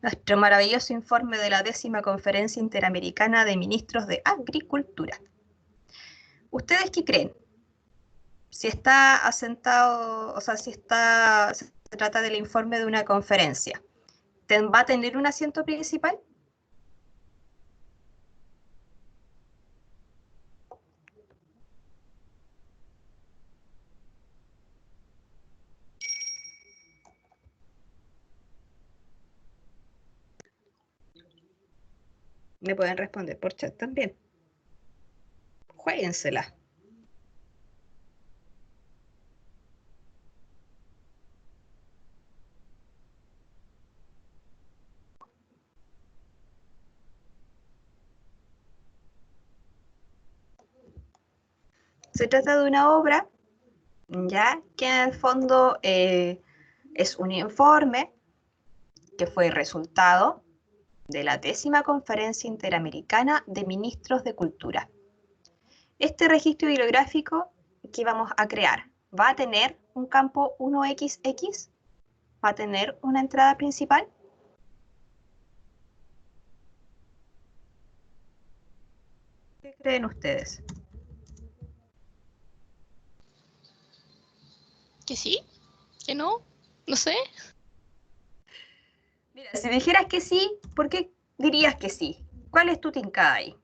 nuestro maravilloso informe de la 10ª Conferencia Interamericana de Ministros de Agricultura. ¿Ustedes qué creen? Si está asentado, o sea, se trata del informe de una conferencia, ¿va a tener un asiento principal? Me pueden responder por chat también. Juéguensela. Se trata de una obra, ya que en el fondo es un informe que fue resultado de la 10ª Conferencia Interamericana de Ministros de Cultura. Este registro bibliográfico que vamos a crear va a tener un campo 1XX, va a tener una entrada principal. ¿Qué creen ustedes? ¿Que sí? ¿Que no? No sé. Mira, si dijeras que sí, ¿por qué dirías que sí? ¿Cuál es tu tincada ahí?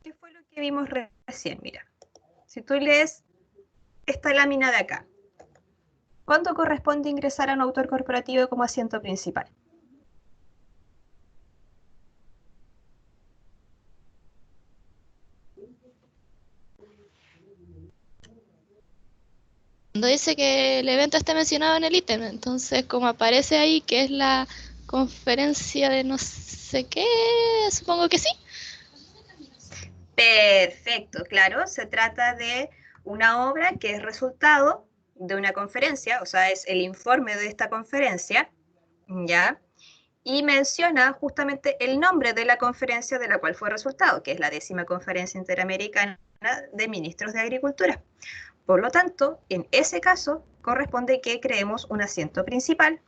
¿Qué fue lo que vimos recién? Mira, si tú lees esta lámina de acá, ¿cuándo corresponde ingresar a un autor corporativo como asiento principal? Cuando dice que el evento está mencionado en el ítem, entonces como aparece ahí que es la conferencia de no sé qué, supongo que sí. Perfecto, claro, se trata de una obra que es resultado de una conferencia, o sea, es el informe de esta conferencia, ¿ya? Y menciona justamente el nombre de la conferencia de la cual fue resultado, que es la 10ª Conferencia Interamericana de Ministros de Agricultura. Por lo tanto, en ese caso, corresponde que creemos un asiento principal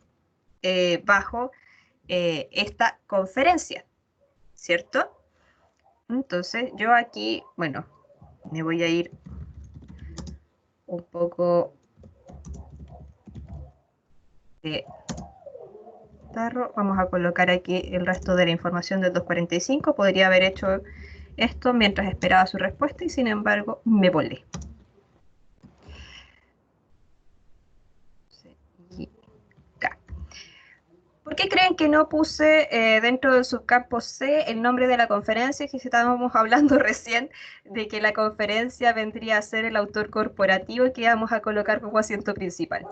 bajo esta conferencia, ¿cierto? Entonces, yo aquí, bueno, me voy a ir un poco de tarro. Vamos a colocar aquí el resto de la información del 245. Podría haber hecho esto mientras esperaba su respuesta y sin embargo me volé. ¿Por qué creen que no puse dentro del subcampo C el nombre de la conferencia? Si estábamos hablando recién de que la conferencia vendría a ser el autor corporativo que vamos a colocar como asiento principal.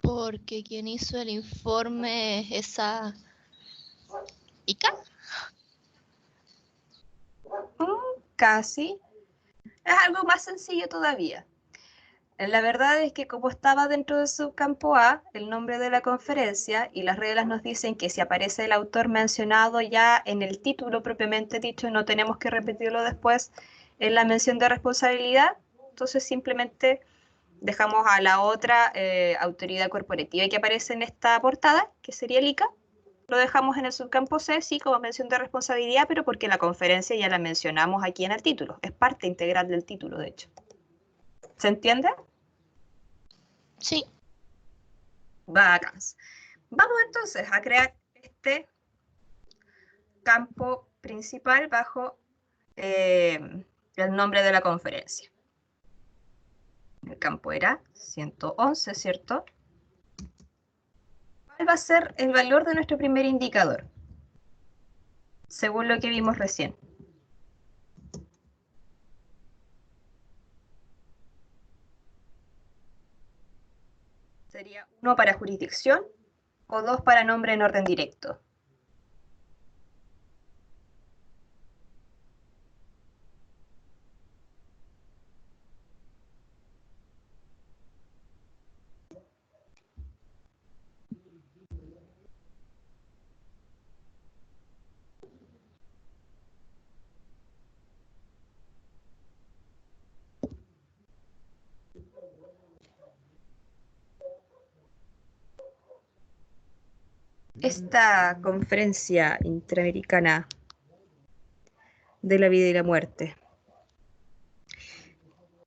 Porque quien hizo el informe es esa ICA. Casi. Es algo más sencillo todavía. La verdad es que como estaba dentro del subcampo A, el nombre de la conferencia y las reglas nos dicen que si aparece el autor mencionado ya en el título propiamente dicho, no tenemos que repetirlo después en la mención de responsabilidad, entonces simplemente dejamos a la otra autoridad corporativa que aparece en esta portada, que sería el ICA, lo dejamos en el subcampo C, sí, como mención de responsabilidad, pero porque la conferencia ya la mencionamos aquí en el título, es parte integral del título, de hecho. ¿Se entiende? Sí. Bacán. Vamos entonces a crear este campo principal bajo el nombre de la conferencia. El campo era 111, ¿cierto? ¿Cuál va a ser el valor de nuestro primer indicador? Según lo que vimos recién. ¿Sería 1 para jurisdicción o 2 para nombre en orden directo? esta conferencia interamericana de la vida y la muerte?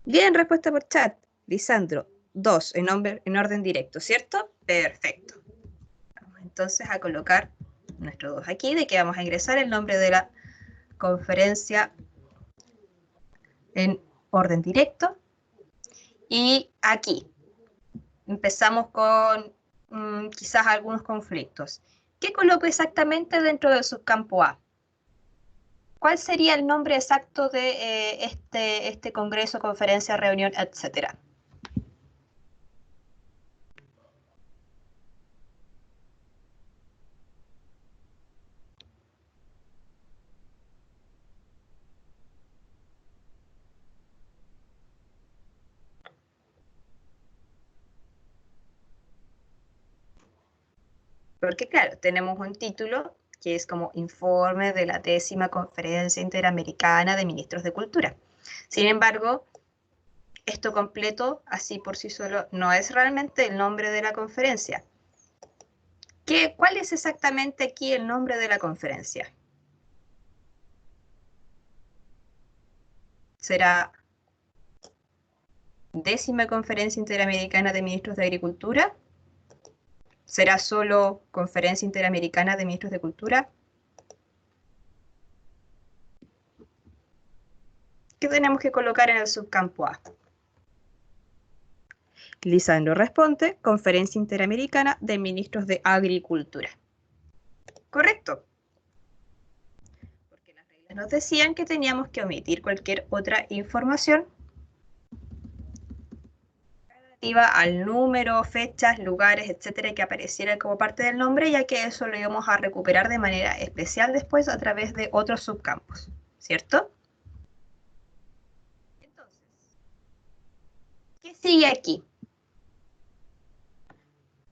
Bien, respuesta por chat. Lisandro, 2 en orden directo, ¿cierto? Perfecto. Vamos entonces a colocar nuestro 2 aquí, de que vamos a ingresar el nombre de la conferencia en orden directo. Y aquí empezamos con quizás algunos conflictos. ¿Qué coloco exactamente dentro del subcampo A? ¿Cuál sería el nombre exacto de este congreso, conferencia, reunión, etcétera? Porque claro, tenemos un título que es como Informe de la 10ª Conferencia Interamericana de Ministros de Cultura. Sin embargo, esto completo, así por sí solo, no es realmente el nombre de la conferencia. ¿Cuál es exactamente aquí el nombre de la conferencia? ¿Será 10ª Conferencia Interamericana de Ministros de Agricultura? ¿Será solo Conferencia Interamericana de Ministros de Cultura? ¿Qué tenemos que colocar en el subcampo A? Lisandro responde, Conferencia Interamericana de Ministros de Agricultura. Correcto. Porque las reglas nos decían que teníamos que omitir cualquier otra información relativa al número, fechas, lugares, etcétera, que apareciera como parte del nombre, ya que eso lo íbamos a recuperar de manera especial después a través de otros subcampos, ¿cierto? Entonces, ¿qué sigue aquí?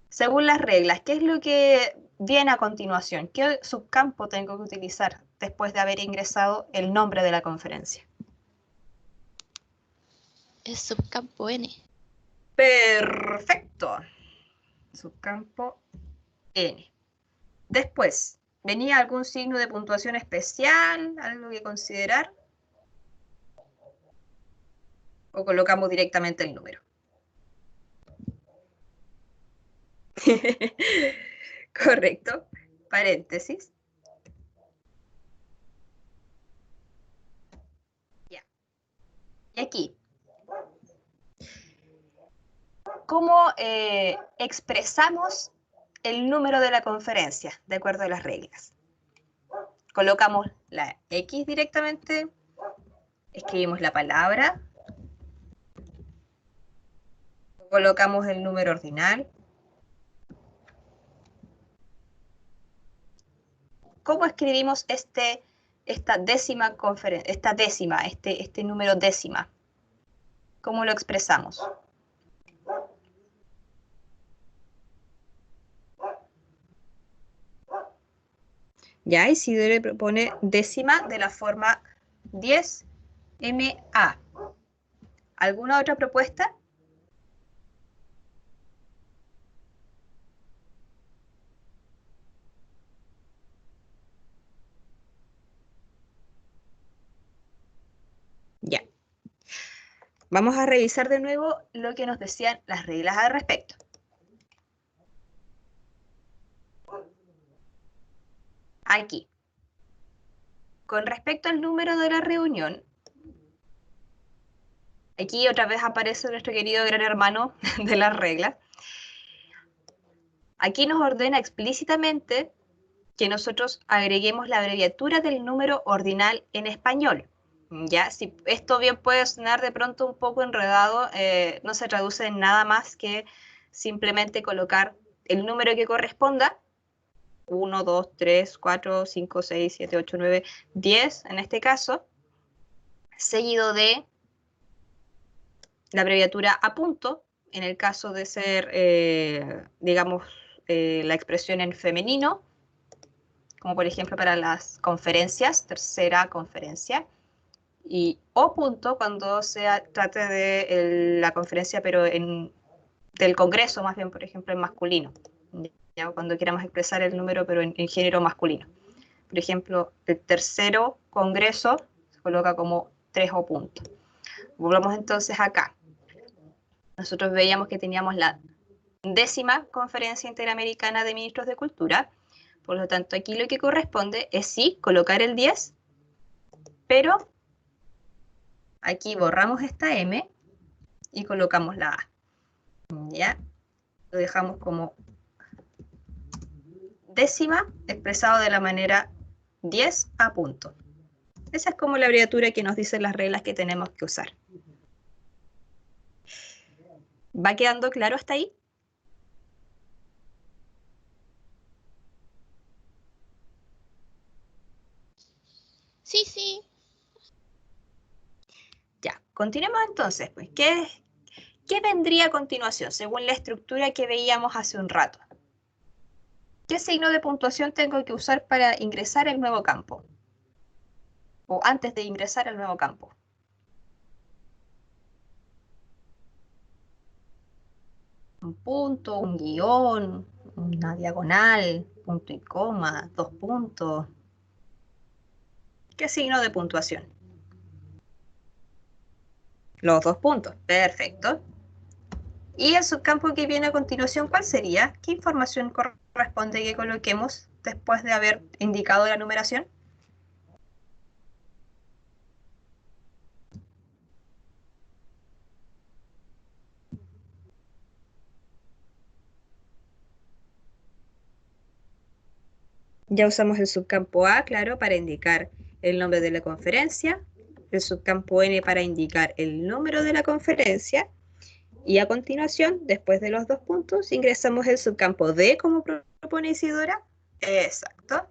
Según las reglas, ¿qué es lo que viene a continuación? ¿Qué subcampo tengo que utilizar después de haber ingresado el nombre de la conferencia? Es subcampo N. Perfecto. Subcampo N. Después, ¿venía algún signo de puntuación especial? ¿Algo que considerar? ¿O colocamos directamente el número? Correcto. Paréntesis. Ya. Y aquí, ¿cómo expresamos el número de la conferencia de acuerdo a las reglas? Colocamos la X directamente, escribimos la palabra, colocamos el número ordinal. ¿Cómo escribimos este número décima? ¿Cómo lo expresamos? Ya, Isidore propone décima de la forma 10MA. ¿Alguna otra propuesta? Ya. Vamos a revisar de nuevo lo que nos decían las reglas al respecto. Aquí. Con respecto al número de la reunión, aquí otra vez aparece nuestro querido gran hermano de las reglas. Aquí nos ordena explícitamente que nosotros agreguemos la abreviatura del número ordinal en español. Ya, si esto bien puede sonar de pronto un poco enredado, no se traduce en nada más que simplemente colocar el número que corresponda, 1, 2, 3, 4, 5, 6, 7, 8, 9, 10 en este caso, seguido de la abreviatura a punto, en el caso de ser, digamos, la expresión en femenino, como por ejemplo para las conferencias, tercera conferencia, y O punto cuando se trate de la conferencia, pero del Congreso, más bien, por ejemplo, en masculino. ya cuando queramos expresar el número, pero en género masculino. Por ejemplo, el tercero congreso se coloca como 3 o punto. Volvamos entonces acá. Nosotros veíamos que teníamos la 10ª Conferencia Interamericana de Ministros de Cultura. Por lo tanto, aquí lo que corresponde es sí colocar el 10, pero aquí borramos esta M y colocamos la A. ¿Ya? Lo dejamos como 10ª expresado de la manera 10 a punto. Esa es como la abreviatura que nos dice las reglas que tenemos que usar. ¿Va quedando claro hasta ahí? Sí, sí. Ya, continuemos entonces. Pues, ¿qué vendría a continuación según la estructura que veíamos hace un rato? ¿Qué signo de puntuación tengo que usar para ingresar al nuevo campo? O antes de ingresar al nuevo campo. Un punto, un guión, una diagonal, punto y coma, 2 puntos. ¿Qué signo de puntuación? Los 2 puntos, perfecto. Y el subcampo que viene a continuación, ¿cuál sería? ¿Qué información corresponde que coloquemos después de haber indicado la numeración? Ya usamos el subcampo A, claro, para indicar el nombre de la conferencia, el subcampo N para indicar el número de la conferencia, y a continuación, después de los 2 puntos, ingresamos el subcampo D como propone Isidora. Exacto.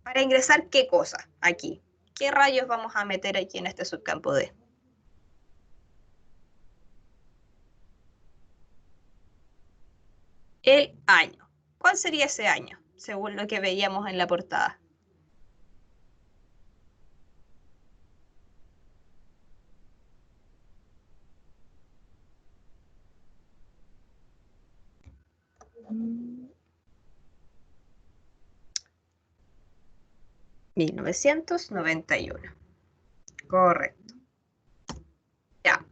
¿Para ingresar qué cosa aquí? ¿Qué rayos vamos a meter aquí en este subcampo D? El año. ¿Cuál sería ese año, según lo que veíamos en la portada? Mm. 1991. Correcto. Ya.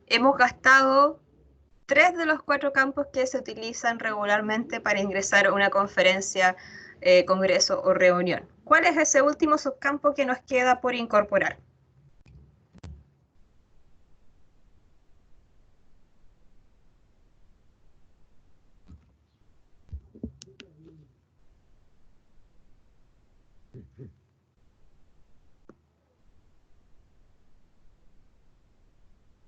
Hemos gastado 3 de los 4 campos que se utilizan regularmente para ingresar a una conferencia, congreso o reunión. ¿Cuál es ese último subcampo que nos queda por incorporar?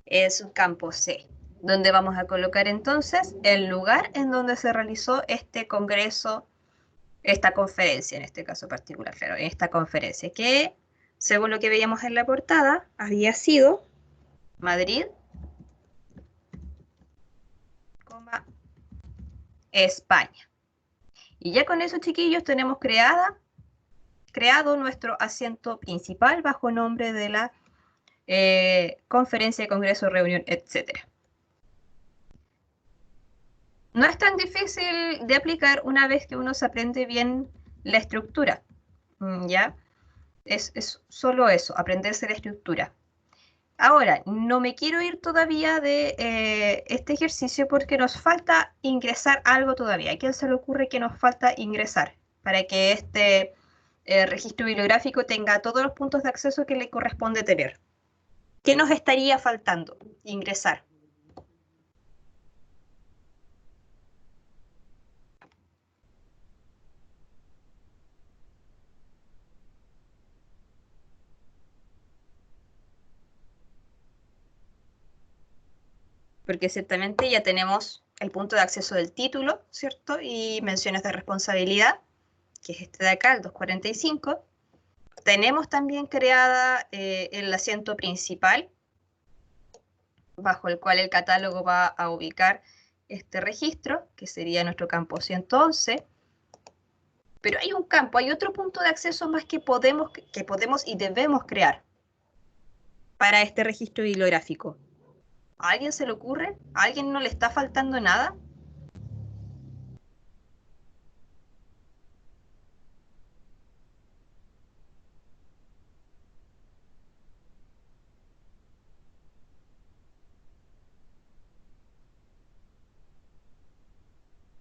El subcampo C, donde vamos a colocar entonces el lugar en donde se realizó este congreso, esta conferencia en este caso particular, claro, esta conferencia que, según lo que veíamos en la portada, había sido Madrid, España. Y ya con eso, chiquillos, tenemos creado nuestro asiento principal bajo nombre de la conferencia, congreso, reunión, etc. No es tan difícil de aplicar una vez que uno se aprende bien la estructura, ¿ya? Es solo eso, aprenderse la estructura. Ahora, no me quiero ir todavía de este ejercicio porque nos falta ingresar algo todavía. ¿A quién se le ocurre que nos falta ingresar para que este registro bibliográfico tenga todos los puntos de acceso que le corresponde tener? ¿Qué nos estaría faltando ingresar? Porque ciertamente ya tenemos el punto de acceso del título, ¿cierto? Y menciones de responsabilidad, que es este de acá, el 245. Tenemos también creada el asiento principal, bajo el cual el catálogo va a ubicar este registro, que sería nuestro campo 111. Pero hay un campo, hay otro punto de acceso más que podemos y debemos crear para este registro bibliográfico. ¿A alguien se le ocurre? ¿A alguien no le está faltando nada?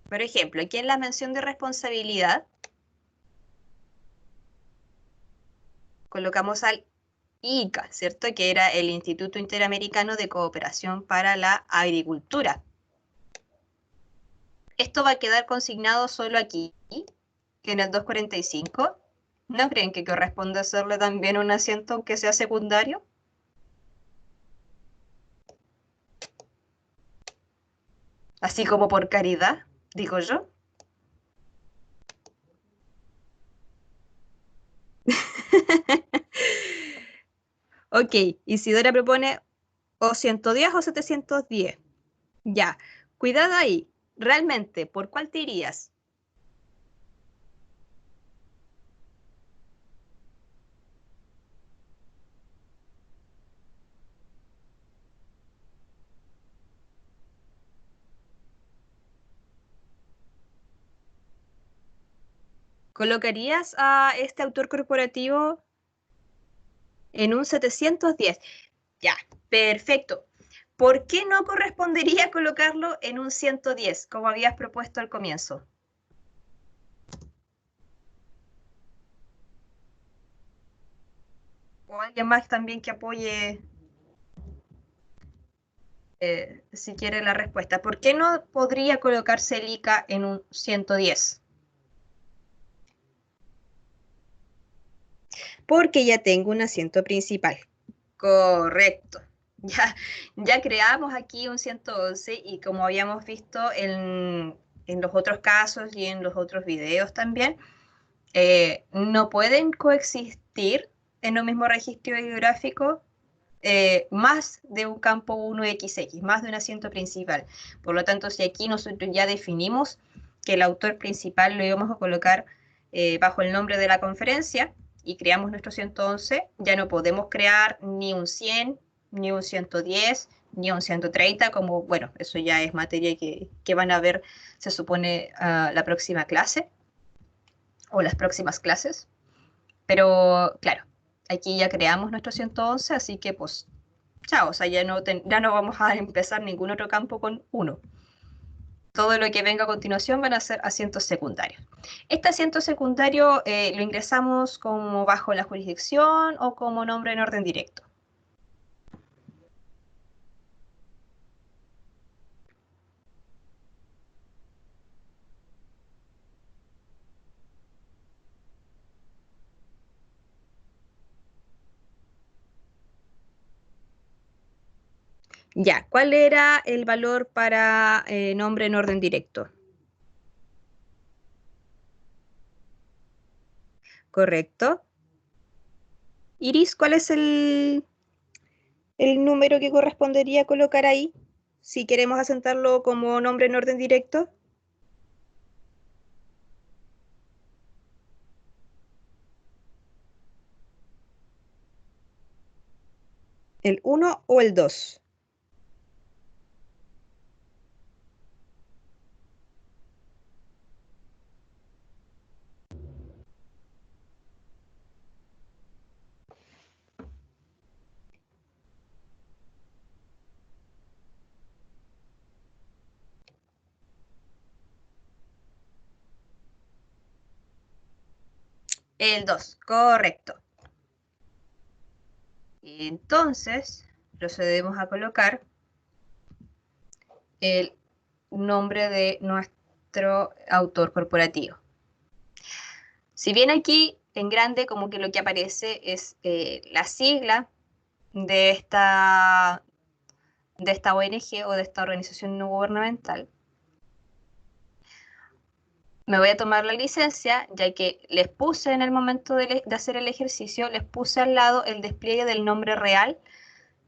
Por ejemplo, aquí en la mención de responsabilidad, colocamos al ICA, ¿cierto? Que era el Instituto Interamericano de Cooperación para la Agricultura. Esto va a quedar consignado solo aquí, en el 245. ¿No creen que corresponde hacerle también un asiento aunque sea secundario? Así como por caridad, digo yo. Ok, Isidora propone o 110 o 710. Ya, cuidado ahí. Realmente, ¿por cuál te irías? ¿Colocarías a este autor corporativo en un 710? Ya, perfecto. ¿Por qué no correspondería colocarlo en un 110, como habías propuesto al comienzo? ¿O alguien más también que apoye, si quiere, la respuesta? ¿Por qué no podría colocarse el ICA en un 110? Porque ya tengo un asiento principal. Correcto. Ya creamos aquí un 111 y como habíamos visto en los otros casos y en los otros videos también, no pueden coexistir en un mismo registro geográfico más de un campo 1XX, más de un asiento principal. Por lo tanto, si aquí nosotros ya definimos que el autor principal lo íbamos a colocar bajo el nombre de la conferencia y creamos nuestro 111, ya no podemos crear ni un 100, ni un 110, ni un 130, como, bueno, eso ya es materia que van a ver, se supone, la próxima clase o las próximas clases. Pero claro, aquí ya creamos nuestro 111, así que pues chao, o sea, ya no vamos a empezar ningún otro campo con uno. Todo lo que venga a continuación van a ser asientos secundarios. Este asiento secundario lo ingresamos como bajo la jurisdicción o como nombre en orden directo. Ya, ¿cuál era el valor para nombre en orden directo? Correcto. Iris, ¿cuál es el número que correspondería colocar ahí? Si queremos asentarlo como nombre en orden directo. ¿El uno o el 2? El 2, correcto. Entonces, procedemos a colocar el nombre de nuestro autor corporativo. Si bien aquí en grande como que lo que aparece es la sigla de esta ONG o de esta organización no gubernamental, me voy a tomar la licencia, ya que les puse en el momento de hacer el ejercicio, les puse al lado el despliegue del nombre real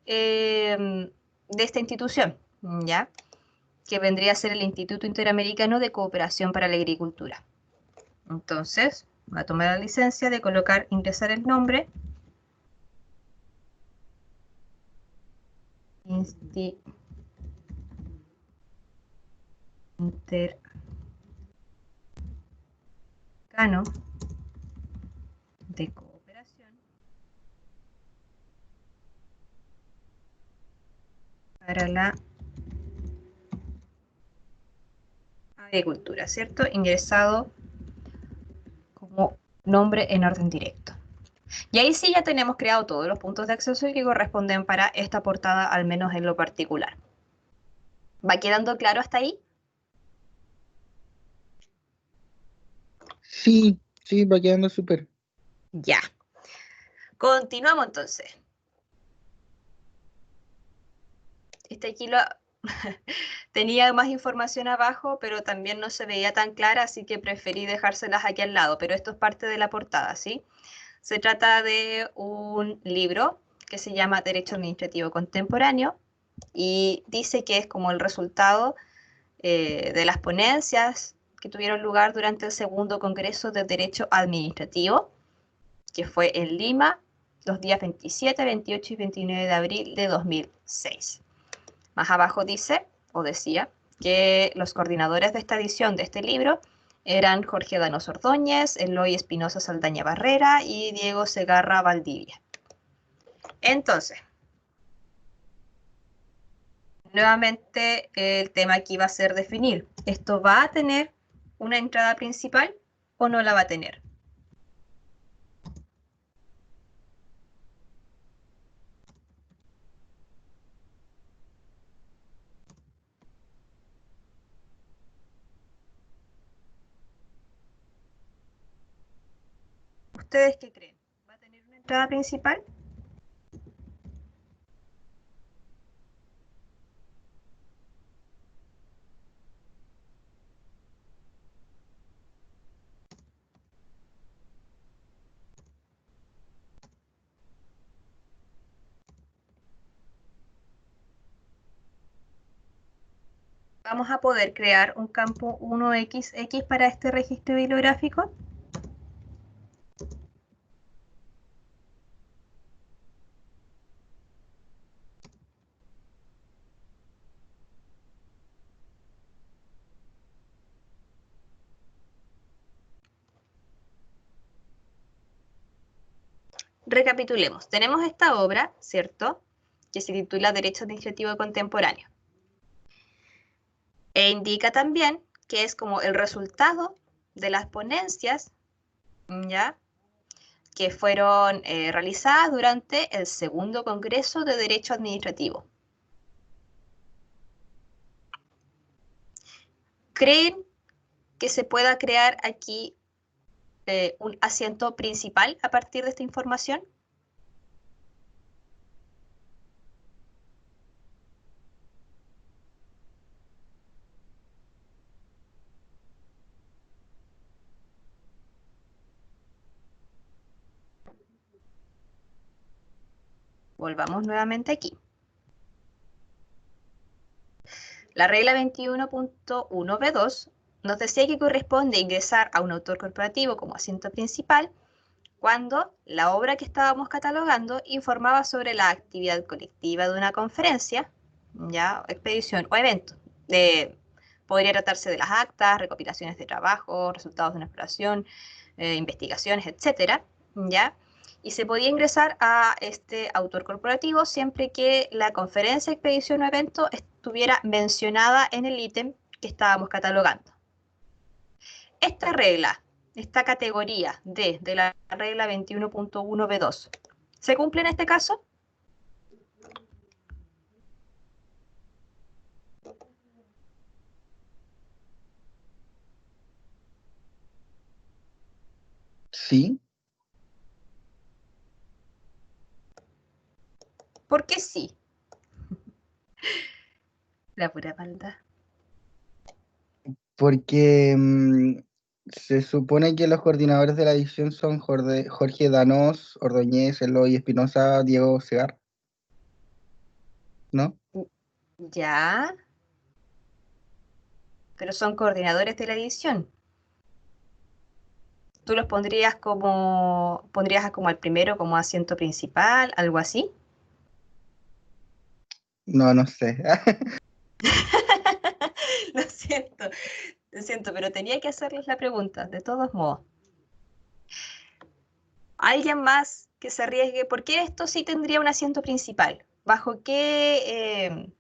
de esta institución, ¿ya? Que vendría a ser el Instituto Interamericano de Cooperación para la Agricultura. Entonces, voy a tomar la licencia de colocar, ingresar el nombre. Instituto Interamericano de Cooperación para la Agricultura, ¿cierto? Ingresado como nombre en orden directo. Y ahí sí ya tenemos creado todos los puntos de acceso que corresponden para esta portada, al menos en lo particular. ¿Va quedando claro hasta ahí? Sí, sí, va quedando súper. Ya. Continuamos entonces. Aquí tenía más información abajo, pero también no se veía tan clara, así que preferí dejárselas aquí al lado, pero esto es parte de la portada, ¿sí? Se trata de un libro que se llama Derecho Administrativo Contemporáneo y dice que es como el resultado de las ponencias que tuvieron lugar durante el segundo Congreso de Derecho Administrativo, que fue en Lima los días 27, 28 y 29 de abril de 2006. Más abajo dice, o decía, que los coordinadores de esta edición de este libro eran Jorge Danos Ordóñez, Eloy Espinosa Saldaña Barrera y Diego Segarra Valdivia. Entonces, nuevamente el tema aquí va a ser definir, ¿esto va a tener una entrada principal o no la va a tener? ¿Ustedes qué creen? ¿Va a tener una entrada principal? ¿Vamos a poder crear un campo 1XX para este registro bibliográfico? Recapitulemos. Tenemos esta obra, ¿cierto?, que se titula Derecho Administrativo Contemporáneo. E indica también que es como el resultado de las ponencias, ¿ya?, que fueron realizadas durante el segundo Congreso de Derecho Administrativo. ¿Creen que se pueda crear aquí un asiento principal a partir de esta información? Volvamos nuevamente aquí. La regla 21.1b2 nos decía que corresponde ingresar a un autor corporativo como asiento principal cuando la obra que estábamos catalogando informaba sobre la actividad colectiva de una conferencia, ya, expedición o evento. Podría tratarse de las actas, recopilaciones de trabajo, resultados de una exploración, investigaciones, etcétera, ¿ya? Y se podía ingresar a este autor corporativo siempre que la conferencia, expedición o evento estuviera mencionada en el ítem que estábamos catalogando. Esta regla, esta categoría D de la regla 21.1b2, ¿se cumple en este caso? Sí, ¿Por qué sí? La pura maldad. porque se supone que los coordinadores de la edición son Jorge Danos, Ordóñez, Eloy Espinosa, Diego Segar, ¿no? Ya, pero son coordinadores de la edición. ¿Tú los pondrías como al primero como asiento principal, algo así? No, no sé. Lo siento, pero tenía que hacerles la pregunta, de todos modos. ¿Alguien más que se arriesgue? ¿Por qué esto sí tendría un asiento principal? ¿Bajo qué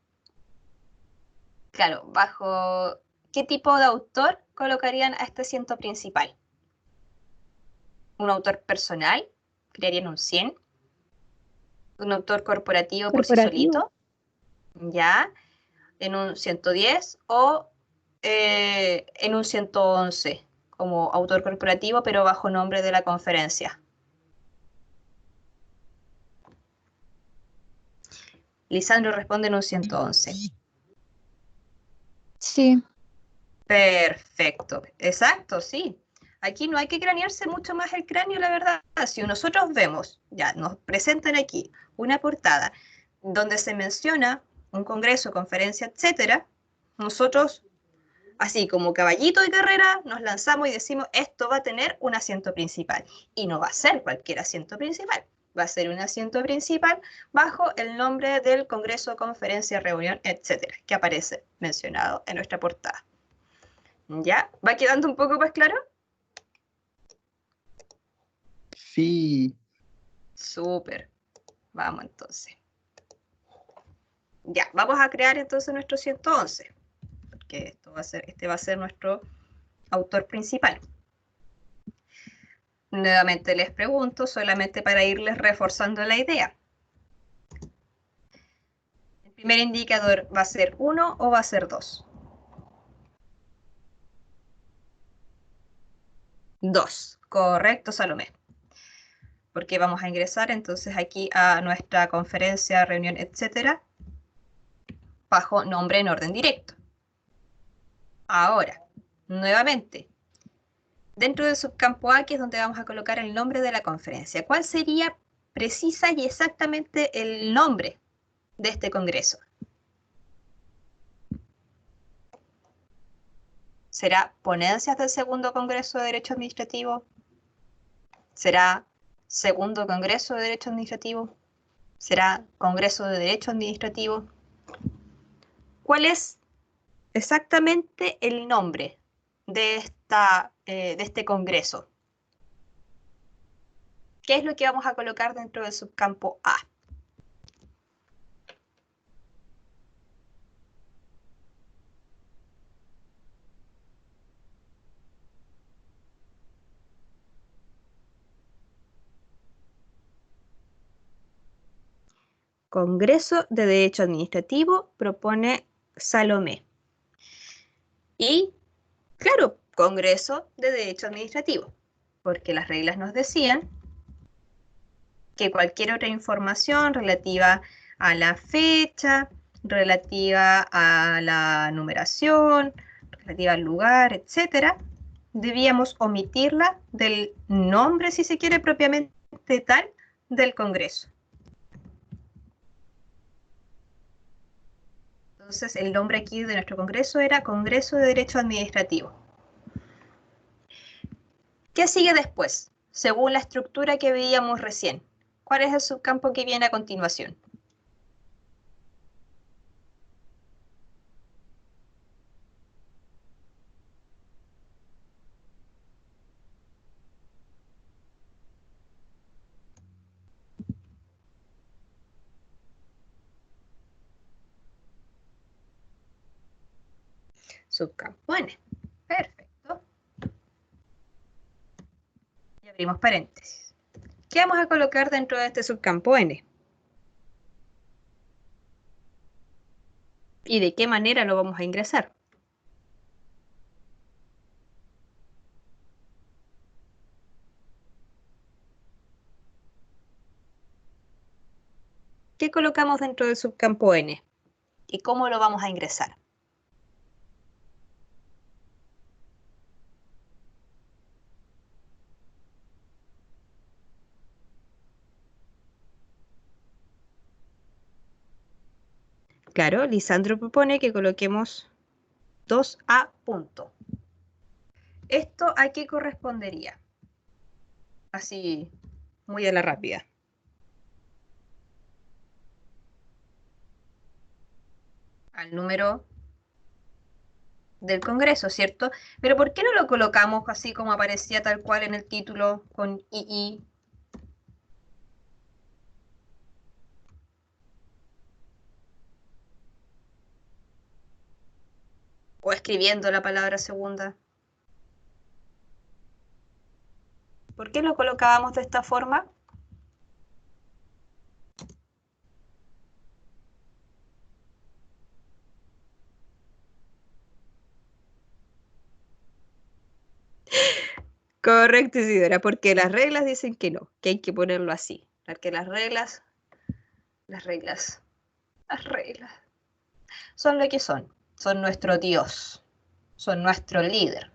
¿qué tipo de autor colocarían a este asiento principal? ¿Un autor personal? ¿Crearían un 100? ¿Un autor corporativo por sí solito? ¿Ya? ¿En un 110 o en un 111 como autor corporativo pero bajo nombre de la conferencia? Lisandro responde en un 111. Sí. Perfecto, exacto, sí. Aquí no hay que cranearse mucho más el cráneo, la verdad. Si nosotros vemos, ya nos presentan aquí una portada donde se menciona un congreso, conferencia, etcétera, nosotros, así como caballito de carrera, nos lanzamos y decimos, esto va a tener un asiento principal. Y no va a ser cualquier asiento principal, va a ser un asiento principal bajo el nombre del congreso, conferencia, reunión, etcétera, que aparece mencionado en nuestra portada. ¿Ya? ¿Va quedando un poco más claro? Sí. Súper. Vamos entonces. Ya, vamos a crear entonces nuestro 111, porque este va a ser nuestro autor principal. Nuevamente les pregunto, solamente para irles reforzando la idea. ¿El primer indicador va a ser 1 o va a ser 2? 2, correcto, Salomé. Porque vamos a ingresar entonces aquí a nuestra conferencia, reunión, etcétera, bajo nombre en orden directo. Ahora, nuevamente, dentro del subcampo A, que es donde vamos a colocar el nombre de la conferencia, ¿cuál sería precisa y exactamente el nombre de este congreso? ¿Será Ponencias del Segundo Congreso de Derecho Administrativo? ¿Será Segundo Congreso de Derecho Administrativo? ¿Será Congreso de Derecho Administrativo? ¿Cuál es exactamente el nombre de este congreso? ¿Qué es lo que vamos a colocar dentro del subcampo A? Congreso de Derecho Administrativo, propone Salomé. Y, claro, Congreso de Derecho Administrativo, porque las reglas nos decían que cualquier otra información relativa a la fecha, relativa a la numeración, relativa al lugar, etcétera, debíamos omitirla del nombre, si se quiere, propiamente tal, del Congreso. Entonces, el nombre aquí de nuestro congreso era Congreso de Derecho Administrativo. ¿Qué sigue después? Según la estructura que veíamos recién. ¿Cuál es el subcampo que viene a continuación? Subcampo N. Perfecto. Y abrimos paréntesis. ¿Qué vamos a colocar dentro de este subcampo N? ¿Y de qué manera lo vamos a ingresar? ¿Qué colocamos dentro del subcampo N? ¿Y cómo lo vamos a ingresar? Claro, Lisandro propone que coloquemos 2A punto. ¿Esto a qué correspondería? Así, muy a la rápida. Al número del Congreso, ¿cierto? Pero ¿por qué no lo colocamos así como aparecía tal cual en el título con II? O escribiendo la palabra segunda. ¿Por qué lo colocábamos de esta forma? Correcto, Isidora, porque las reglas dicen que no, que hay que ponerlo así. Porque las reglas son lo que son nuestro Dios, son nuestro líder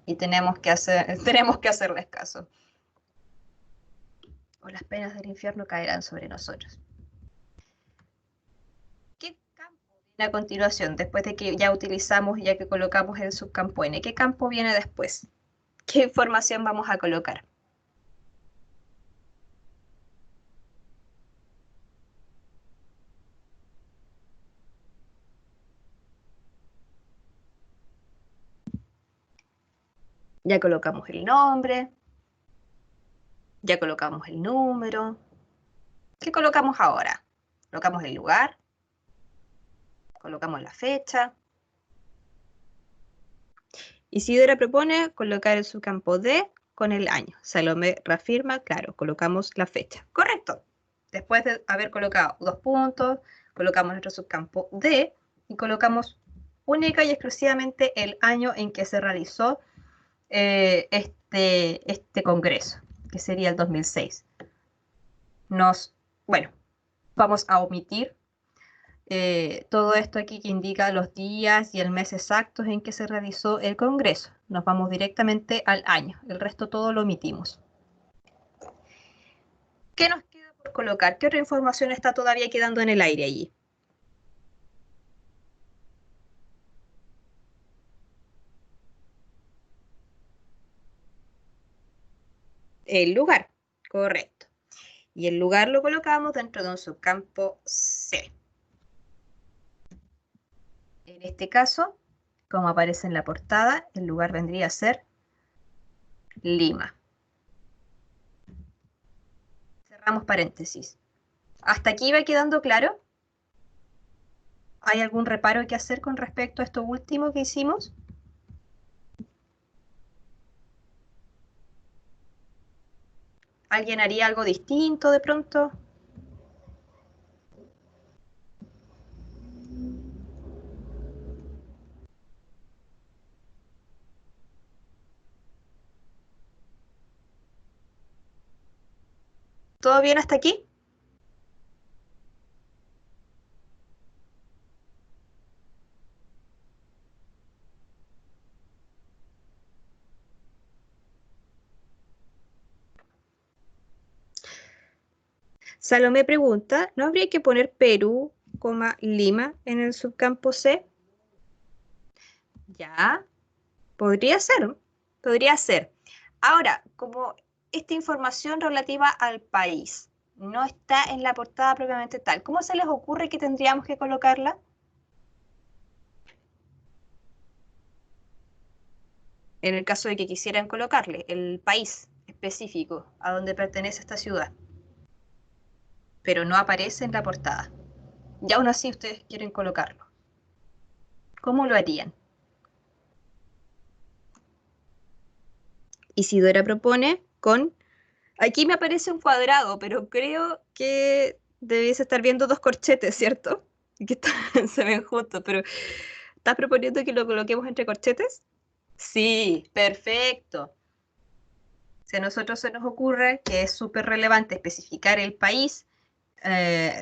y tenemos que hacerles caso. O las penas del infierno caerán sobre nosotros. ¿Qué campo viene a continuación, después de que ya utilizamos, ya que colocamos el subcampo N? ¿Qué campo viene después? ¿Qué información vamos a colocar? Ya colocamos el nombre, ya colocamos el número. ¿Qué colocamos ahora? Colocamos el lugar, colocamos la fecha. Isidora propone colocar el subcampo D con el año. Salomé reafirma, claro, colocamos la fecha. Correcto. Después de haber colocado 2 puntos, colocamos nuestro subcampo D y colocamos única y exclusivamente el año en que se realizó este congreso, que sería el 2006. Bueno, vamos a omitir todo esto aquí que indica los días y el mes exactos en que se realizó el congreso. Nos vamos directamente al año, el resto todo lo omitimos. ¿Qué nos queda por colocar? ¿Qué otra información está todavía quedando en el aire allí? El lugar, correcto. Y el lugar lo colocamos dentro de un subcampo C. En este caso, como aparece en la portada, el lugar vendría a ser Lima. Cerramos paréntesis. ¿Hasta aquí va quedando claro? ¿Hay algún reparo que hacer con respecto a esto último que hicimos? ¿Alguien haría algo distinto de pronto? ¿Todo bien hasta aquí? Salomé pregunta, ¿no habría que poner Perú, Lima en el subcampo C? Ya, podría ser, podría ser. Ahora, como esta información relativa al país no está en la portada propiamente tal, ¿cómo se les ocurre que tendríamos que colocarla? En el caso de que quisieran colocarle el país específico a donde pertenece esta ciudad, pero no aparece en la portada. Y aún así ustedes quieren colocarlo. ¿Cómo lo harían? Isidora propone con... Aquí me aparece un cuadrado, pero creo que debiese estar viendo 2 corchetes, ¿cierto? Y que se ven juntos, pero ¿estás proponiendo que lo coloquemos entre corchetes? Sí, perfecto. Si a nosotros se nos ocurre que es súper relevante especificar el país,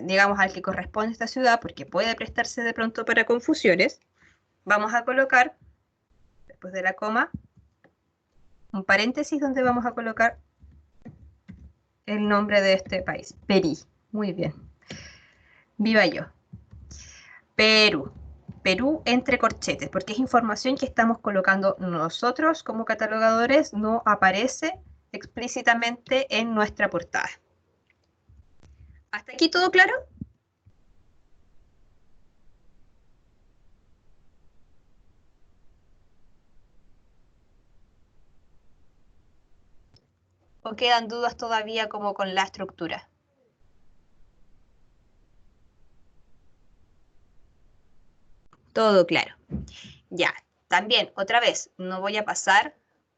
digamos, al que corresponde esta ciudad, porque puede prestarse de pronto para confusiones, vamos a colocar, después de la coma, un paréntesis donde vamos a colocar el nombre de este país, Perí. Muy bien. Viva yo. Perú. Perú entre corchetes, porque es información que estamos colocando nosotros como catalogadores, no aparece explícitamente en nuestra portada. ¿Hasta aquí todo claro? ¿O quedan dudas todavía como con la estructura? Todo claro. Ya, también, otra vez, no voy a pasar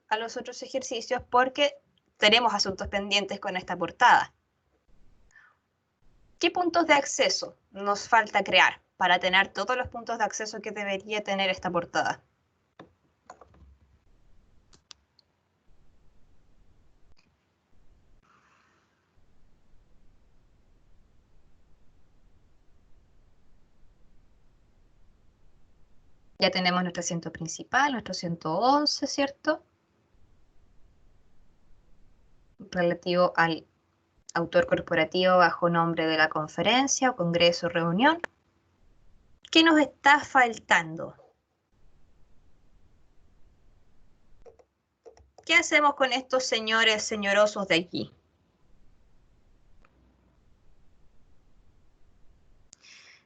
a los otros ejercicios porque tenemos asuntos pendientes con esta portada. ¿Qué puntos de acceso nos falta crear para tener todos los puntos de acceso que debería tener esta portada? Ya tenemos nuestro asiento principal, nuestro 111, ¿cierto? Relativo al autor corporativo bajo nombre de la conferencia o congreso o reunión. ¿Qué nos está faltando? ¿Qué hacemos con estos señores señorosos de aquí?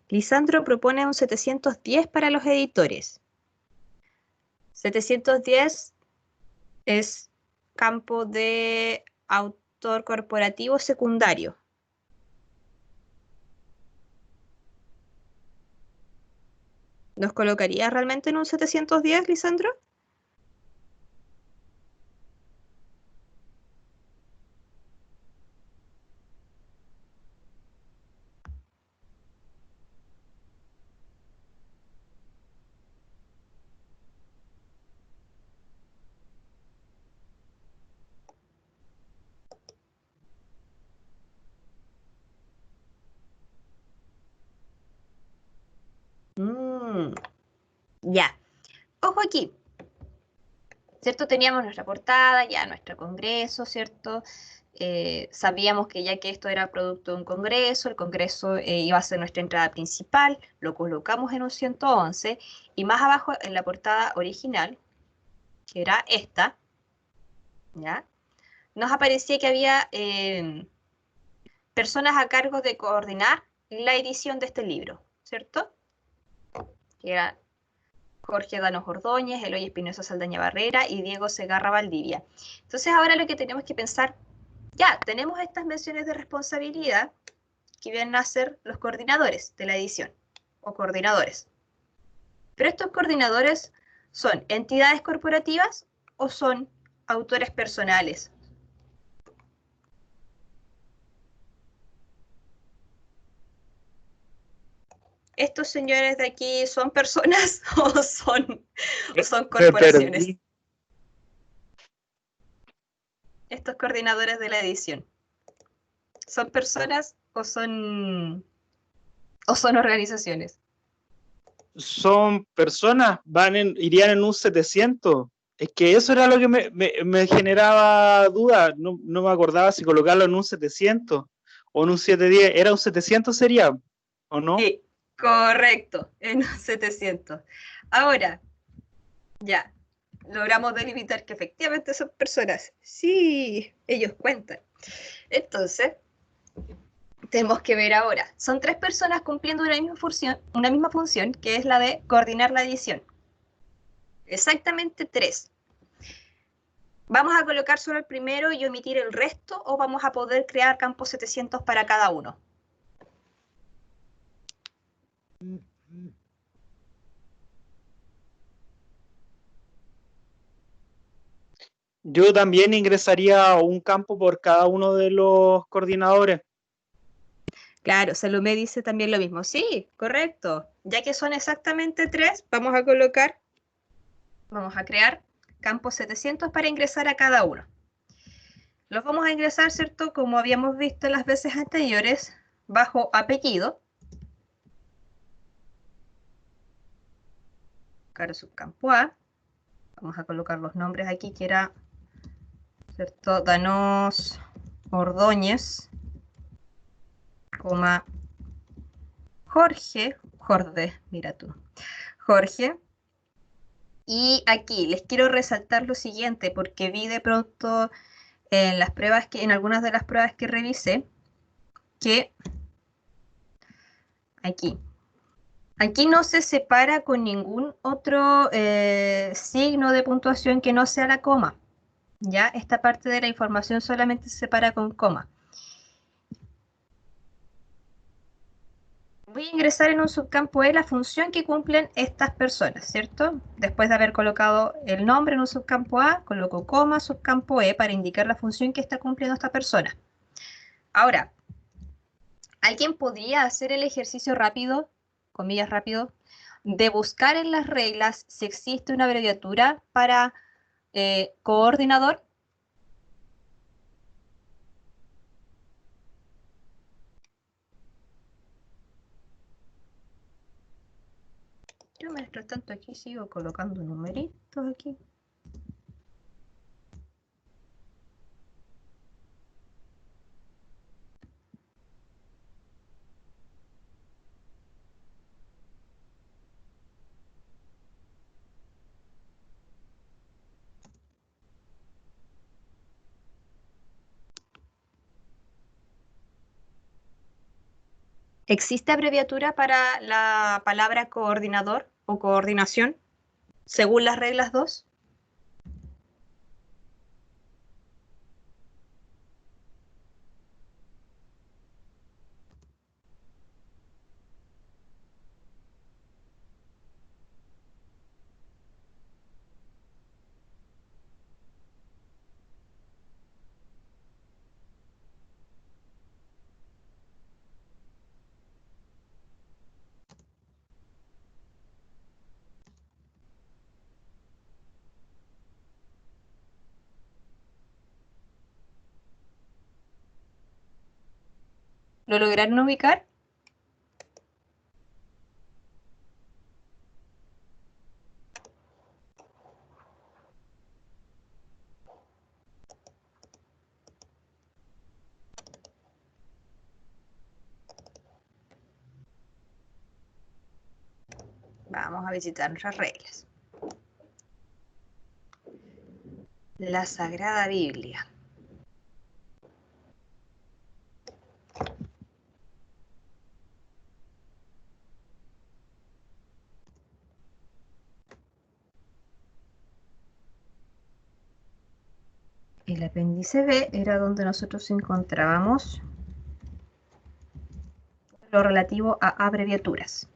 Lisandro propone un 710 para los editores. 710 es campo de autor corporativo secundario. ¿Nos colocaría realmente en un 710, Lisandro? Ya. Ojo aquí. ¿Cierto? Teníamos nuestra portada, ya nuestro congreso, ¿cierto? Sabíamos que ya que esto era producto de un congreso, el congreso iba a ser nuestra entrada principal, lo colocamos en un 111 y más abajo en la portada original, que era esta, ¿ya? Nos aparecía que había personas a cargo de coordinar la edición de este libro, ¿cierto? Que era Jorge Danos Ordóñez, Eloy Espinosa Saldaña Barrera y Diego Segarra Valdivia. Entonces ahora lo que tenemos que pensar, ya tenemos estas menciones de responsabilidad que vienen a ser los coordinadores de la edición o coordinadores. Pero estos coordinadores son entidades corporativas o son autores personales. ¿Estos señores de aquí son personas o son corporaciones? Estos coordinadores de la edición, ¿son personas o son organizaciones? Son personas, irían en un 700. Es que eso era lo que me generaba duda. No me acordaba si colocarlo en un 700 o en un 710. ¿Era un 700 sería? ¿O no? Sí, correcto, en un 700. Ahora, ya, logramos delimitar que efectivamente son personas. Sí, ellos cuentan. Entonces, tenemos que ver ahora. Son 3 personas cumpliendo una misma función, que es la de coordinar la edición. Exactamente 3. ¿Vamos a colocar solo el primero y omitir el resto o vamos a poder crear campos 700 para cada uno? Yo también ingresaría un campo por cada uno de los coordinadores. Claro, Salomé dice también lo mismo. Sí, correcto. Ya que son exactamente 3, vamos a crear campos 700 para ingresar a cada uno. Los vamos a ingresar, ¿cierto? Como habíamos visto en las veces anteriores, bajo apellido. Caro subcampo A. Vamos a colocar los nombres aquí, que era, ¿cierto? Danos Ordóñez, coma Jorge, mira tú, Jorge. Y aquí les quiero resaltar lo siguiente, porque vi de pronto en algunas de las pruebas que revisé, que aquí no se separa con ningún otro signo de puntuación que no sea la coma. Ya, esta parte de la información solamente se separa con coma. voy a ingresar en un subcampo E la función que cumplen estas personas, ¿cierto? Después de haber colocado el nombre en un subcampo A, coloco coma, subcampo E para indicar la función que está cumpliendo esta persona. Ahora, ¿alguien podría hacer el ejercicio rápido, comillas rápido, de buscar en las reglas si existe una abreviatura para coordinador? Yo mientras tanto aquí sigo colocando numeritos aquí. ¿Existe abreviatura para la palabra coordinador o coordinación según las reglas 2? ¿Lo lograron ubicar? Vamos a visitar nuestras reglas. La Sagrada Biblia. El apéndice B era donde nosotros encontrábamos lo relativo a abreviaturas.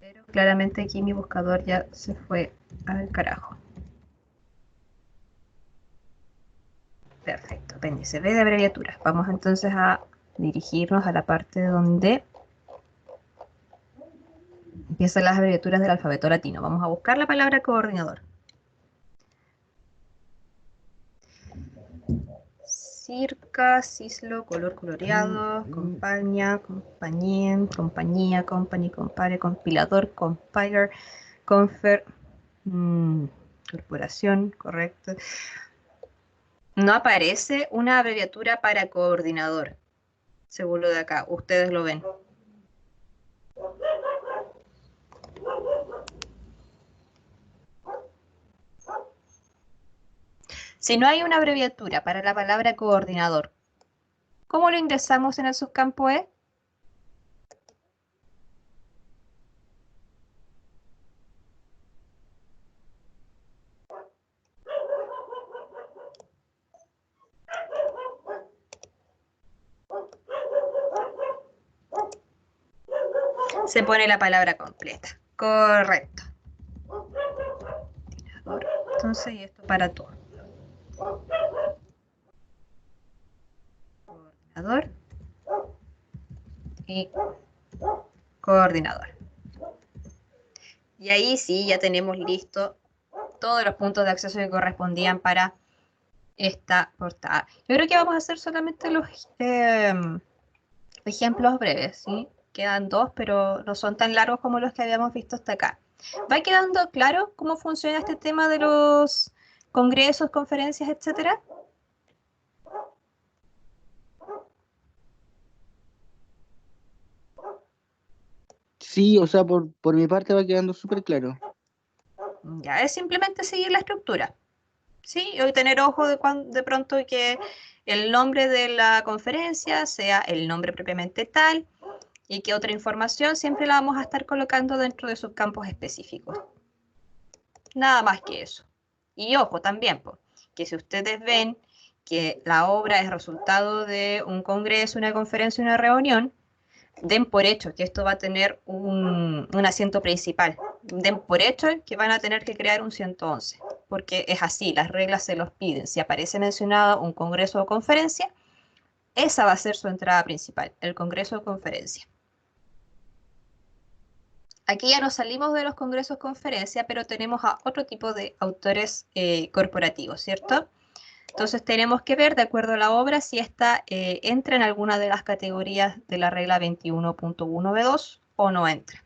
Pero claramente aquí mi buscador ya se fue al carajo. Perfecto, apéndice B de abreviaturas. Vamos entonces a dirigirnos a la parte donde empiezan las abreviaturas del alfabeto latino. Vamos a buscar la palabra coordinador. Circa, cislo, color coloreado, compañía, compañía, compañía, company, compare, compilador, compiler, confer, corporación, correcto. No aparece una abreviatura para coordinador, según lo de acá. Ustedes lo ven. Si no hay una abreviatura para la palabra coordinador, ¿cómo lo ingresamos en el subcampo E? Se pone la palabra completa. Correcto. Entonces, y esto para todo. Coordinador y coordinador. Y ahí sí, ya tenemos listo todos los puntos de acceso que correspondían para esta portada. Yo creo que vamos a hacer solamente los ejemplos breves, ¿sí? Quedan 2, pero no son tan largos como los que habíamos visto hasta acá. ¿Va quedando claro cómo funciona este tema de los congresos, conferencias, etcétera? Sí, o sea, por mi parte va quedando súper claro. Ya es simplemente seguir la estructura. ¿Sí? Y tener ojo de pronto que el nombre de la conferencia sea el nombre propiamente tal y que otra información siempre la vamos a estar colocando dentro de subcampos específicos. Nada más que eso. Y ojo también, que si ustedes ven que la obra es resultado de un congreso, una conferencia, una reunión, den por hecho que esto va a tener un asiento principal. Den por hecho que van a tener que crear un 111, porque es así, las reglas se los piden. Si aparece mencionado un congreso o conferencia, esa va a ser su entrada principal, el congreso o conferencia. Aquí ya nos salimos de los congresos conferencia, pero tenemos a otro tipo de autores corporativos, ¿cierto? Entonces tenemos que ver, de acuerdo a la obra, si esta entra en alguna de las categorías de la regla 21.1b2 o no entra.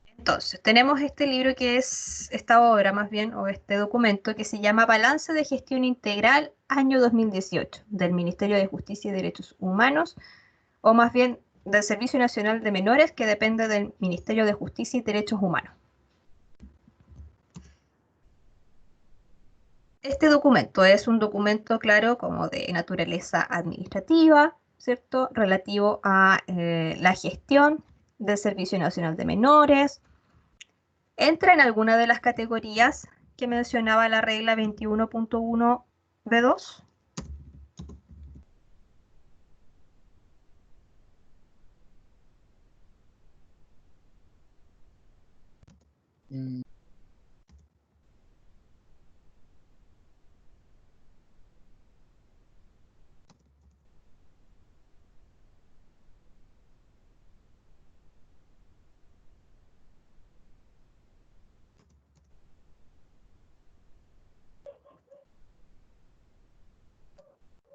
Entonces, tenemos este libro que es, esta obra más bien, o este documento que se llama Balance de Gestión Integral, año 2018, del Ministerio de Justicia y Derechos Humanos, o más bien del Servicio Nacional de Menores, que depende del Ministerio de Justicia y Derechos Humanos. Este documento es un documento, claro, como de naturaleza administrativa, ¿cierto? Relativo a la gestión del Servicio Nacional de Menores. Entra en alguna de las categorías que mencionaba la regla 21.1b2.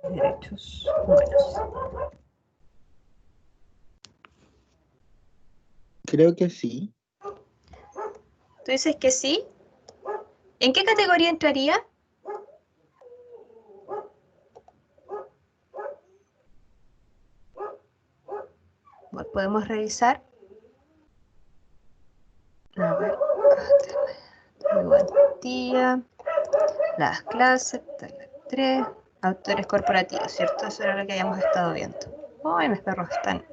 Derechos humanos. Creo que sí. ¿Tú dices que sí? ¿En qué categoría entraría? Bueno, podemos revisar. A ver, garantía, las clases, 3, autores corporativos, ¿cierto? Eso era lo que habíamos estado viendo. Ay, mis perros están,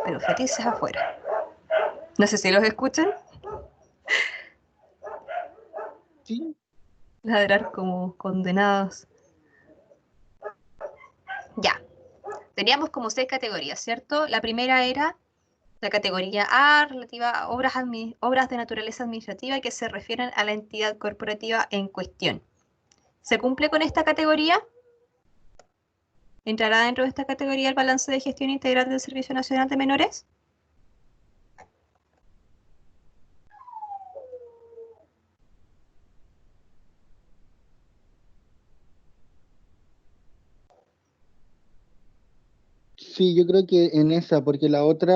pero felices afuera. No sé si los escuchan. Sí. Ladrar como condenados. Ya. Teníamos como 6 categorías, ¿cierto? La primera era la categoría A, relativa a obras de naturaleza administrativa que se refieren a la entidad corporativa en cuestión. ¿Se cumple con esta categoría? ¿Entrará dentro de esta categoría el balance de gestión integral del Servicio Nacional de Menores? Sí, yo creo que en esa, porque la otra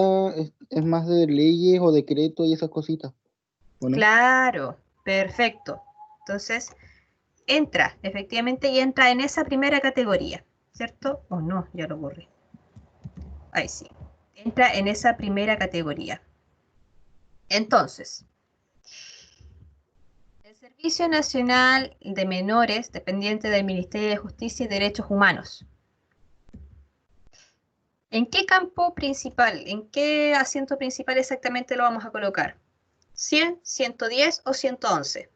es más de leyes o decretos y esas cositas. ¿O no? Claro, perfecto. Entonces, entra, efectivamente, y entra en esa primera categoría, ¿cierto? O no, ya lo borré. Ahí sí. Entra en esa primera categoría. Entonces, el Servicio Nacional de Menores, dependiente del Ministerio de Justicia y Derechos Humanos. ¿En qué campo principal, en qué asiento principal exactamente lo vamos a colocar? ¿100, 110 o 111?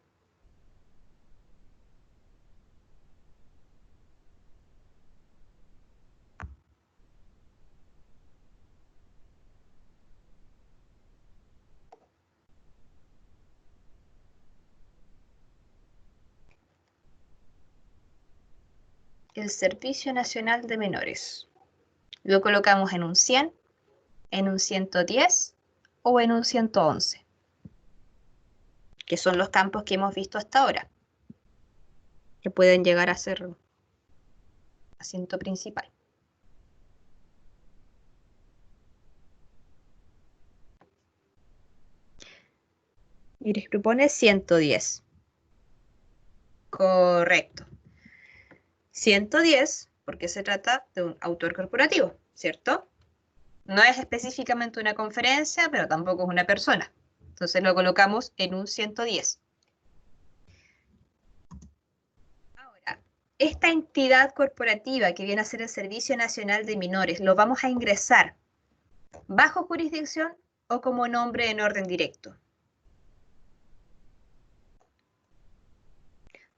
El Servicio Nacional de Menores. ¿Lo colocamos en un 100, en un 110 o en un 111? Que son los campos que hemos visto hasta ahora, que pueden llegar a ser asiento principal. Iris propone 110. Correcto. 110, porque se trata de un autor corporativo, ¿cierto? No es específicamente una conferencia, pero tampoco es una persona. Entonces lo colocamos en un 110. Ahora, esta entidad corporativa que viene a ser el Servicio Nacional de Menores, ¿lo vamos a ingresar bajo jurisdicción o como nombre en orden directo?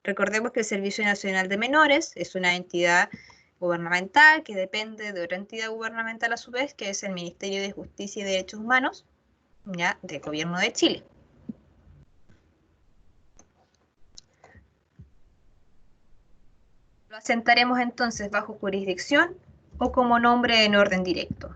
Recordemos que el Servicio Nacional de Menores es una entidad gubernamental que depende de otra entidad gubernamental a su vez, que es el Ministerio de Justicia y Derechos Humanos, ¿ya?, del Gobierno de Chile. Lo asentaremos entonces bajo jurisdicción o como nombre en orden directo.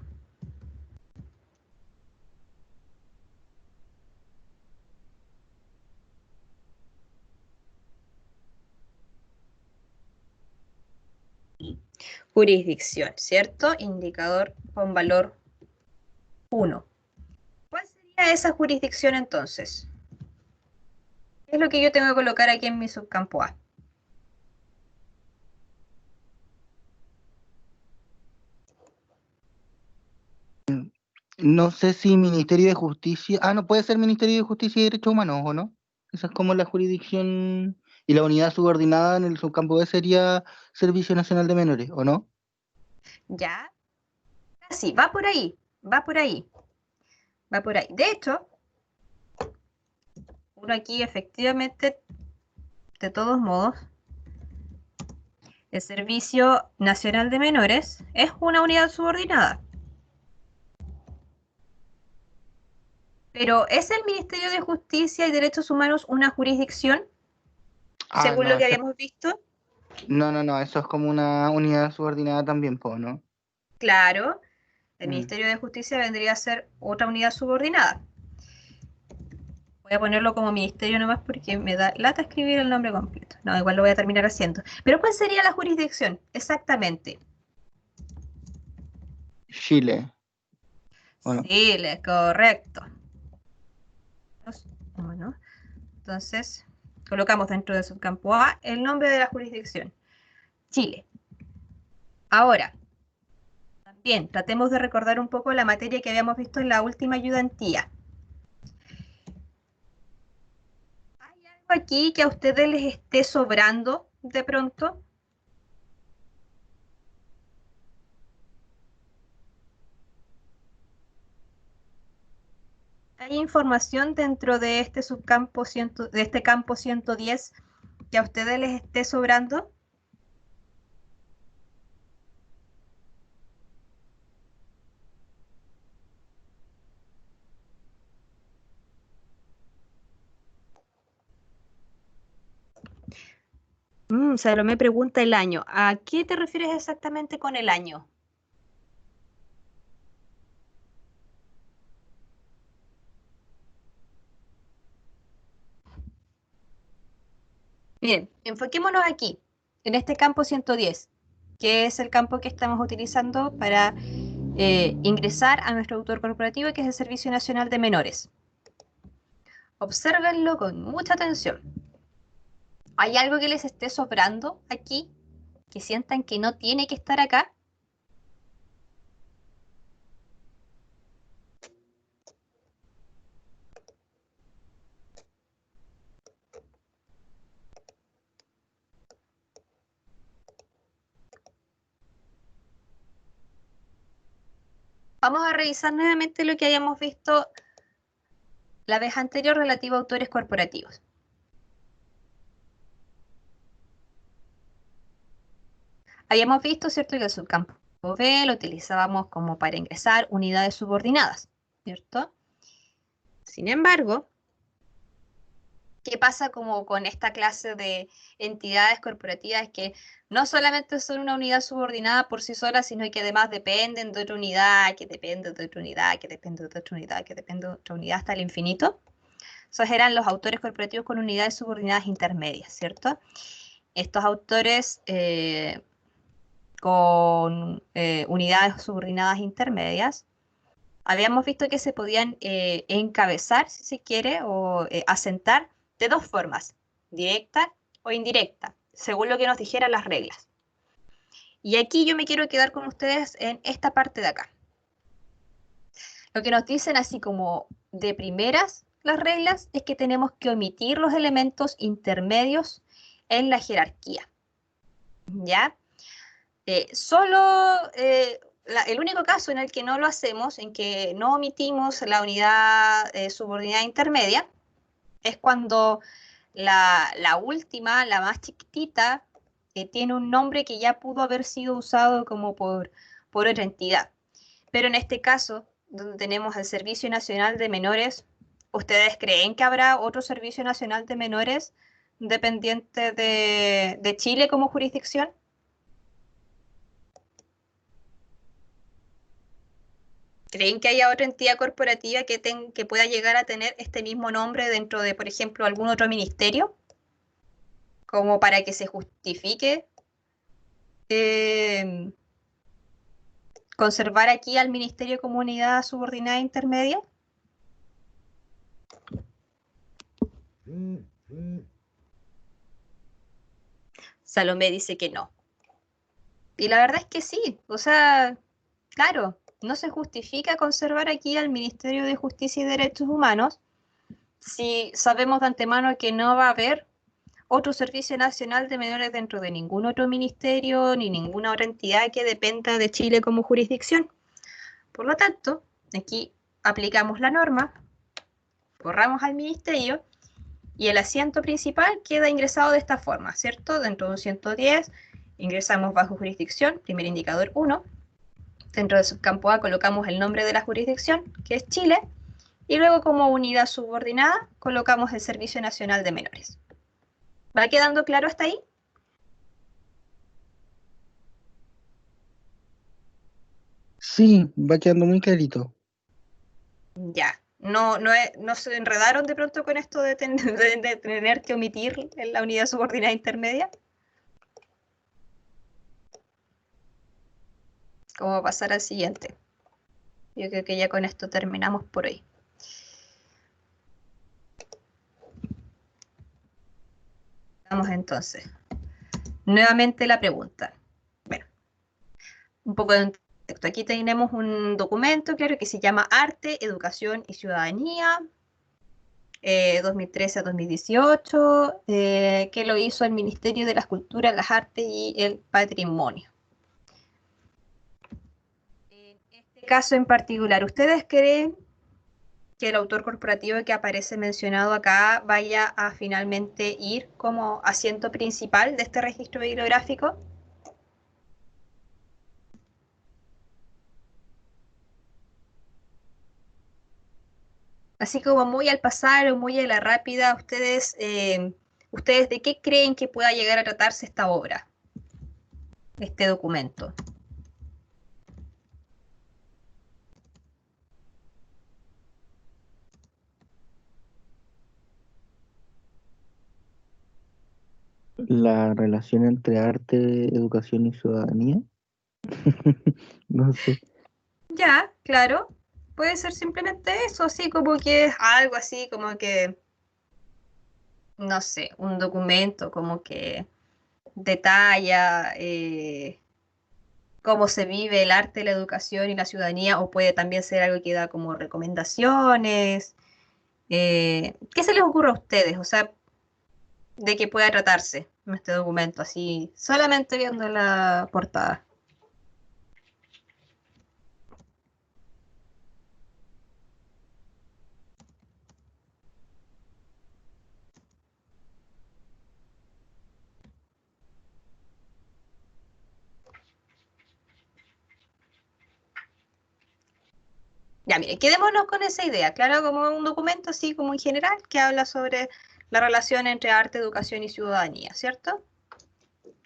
Jurisdicción, ¿cierto? Indicador con valor 1. ¿Cuál sería esa jurisdicción entonces? ¿Qué es lo que yo tengo que colocar aquí en mi subcampo A? No sé si Ministerio de Justicia. Ah, no puede ser Ministerio de Justicia y Derechos Humanos, ¿o no? Esa es como la jurisdicción. Y la unidad subordinada en el subcampo B sería Servicio Nacional de Menores, ¿o no? Ya, sí, va por ahí, va por ahí, va por ahí. De hecho, uno aquí efectivamente, de todos modos, el Servicio Nacional de Menores es una unidad subordinada. Pero ¿es el Ministerio de Justicia y Derechos Humanos una jurisdicción? Según lo que habíamos visto. No, eso es como una unidad subordinada también, ¿no? Claro, el Ministerio de Justicia vendría a ser otra unidad subordinada. Voy a ponerlo como ministerio nomás porque me da lata escribir el nombre completo. No, igual lo voy a terminar haciendo. Pero ¿cuál sería la jurisdicción? Exactamente. Chile. Bueno. Chile, correcto. Bueno, entonces colocamos dentro del subcampo A el nombre de la jurisdicción. Chile. Ahora, también tratemos de recordar un poco la materia que habíamos visto en la última ayudantía. ¿Hay algo aquí que a ustedes les esté sobrando de pronto? ¿Hay información dentro de este subcampo de este campo 110 que a ustedes les esté sobrando? Salomé pregunta el año. ¿A qué te refieres exactamente con el año? Bien, enfoquémonos aquí, en este campo 110, que es el campo que estamos utilizando para ingresar a nuestro autor corporativo, que es el Servicio Nacional de Menores. Obsérvenlo con mucha atención. ¿Hay algo que les esté sobrando aquí? ¿Que sientan que no tiene que estar acá? Vamos a revisar nuevamente lo que habíamos visto la vez anterior relativo a autores corporativos. Habíamos visto, ¿cierto?, que el subcampo B lo utilizábamos como para ingresar unidades subordinadas, ¿cierto? Sin embargo, ¿qué pasa como con esta clase de entidades corporativas que no solamente son una unidad subordinada por sí sola, sino que además dependen de otra unidad, que depende de otra unidad, que depende de otra unidad, que depende de otra unidad hasta el infinito? Esos eran los autores corporativos con unidades subordinadas intermedias, ¿cierto? Estos autores con unidades subordinadas intermedias, habíamos visto que se podían encabezar, si se quiere, o asentar de dos formas, directa o indirecta, según lo que nos dijeran las reglas. Y aquí yo me quiero quedar con ustedes en esta parte de acá. Lo que nos dicen así como de primeras las reglas es que tenemos que omitir los elementos intermedios en la jerarquía. ¿Ya? El único caso en el que no lo hacemos, en que no omitimos la unidad subordinada intermedia, es cuando La última, la más chiquitita, tiene un nombre que ya pudo haber sido usado como por otra entidad. Pero en este caso, donde tenemos el Servicio Nacional de Menores, ¿ustedes creen que habrá otro Servicio Nacional de Menores dependiente de Chile como jurisdicción? ¿Creen que haya otra entidad corporativa que pueda llegar a tener este mismo nombre dentro de, por ejemplo, algún otro ministerio? Como para que se justifique conservar aquí al Ministerio como unidad subordinada intermedia. Salomé dice que no. Y la verdad es que sí, o sea, claro, no se justifica conservar aquí al Ministerio de Justicia y Derechos Humanos si sabemos de antemano que no va a haber otro Servicio Nacional de Menores dentro de ningún otro ministerio ni ninguna otra entidad que dependa de Chile como jurisdicción. Por lo tanto, aquí aplicamos la norma, borramos al ministerio y el asiento principal queda ingresado de esta forma, ¿cierto? Dentro de un 110 ingresamos bajo jurisdicción, primer indicador 1. Dentro del subcampo A colocamos el nombre de la jurisdicción, que es Chile, y luego como unidad subordinada colocamos el Servicio Nacional de Menores. ¿Va quedando claro hasta ahí? Sí, va quedando muy clarito. Ya. No se enredaron de pronto con esto de tener que omitir en la unidad subordinada intermedia. ¿Cómo pasar al siguiente? Yo creo que ya con esto terminamos por hoy. Vamos entonces. Nuevamente la pregunta. Bueno, un poco de contexto. Aquí tenemos un documento, claro, que se llama Arte, Educación y Ciudadanía, 2013 a 2018, que lo hizo el Ministerio de las Culturas, las Artes y el Patrimonio. En este caso en particular, ¿ustedes creen que el autor corporativo que aparece mencionado acá vaya a finalmente ir como asiento principal de este registro bibliográfico? Así como muy al pasar o muy a la rápida, ¿ustedes de qué creen que pueda llegar a tratarse esta obra, este documento? La relación entre arte, educación y ciudadanía. No sé. Ya, claro. Puede ser simplemente eso, así como que es algo así como que, no sé, un documento como que detalla cómo se vive el arte, la educación y la ciudadanía, o puede también ser algo que da como recomendaciones. ¿Qué se les ocurre a ustedes? O sea, de qué pueda tratarse este documento, así, solamente viendo la portada. Ya, mire, quedémonos con esa idea, claro, como un documento así como en general que habla sobre la relación entre arte, educación y ciudadanía, ¿cierto?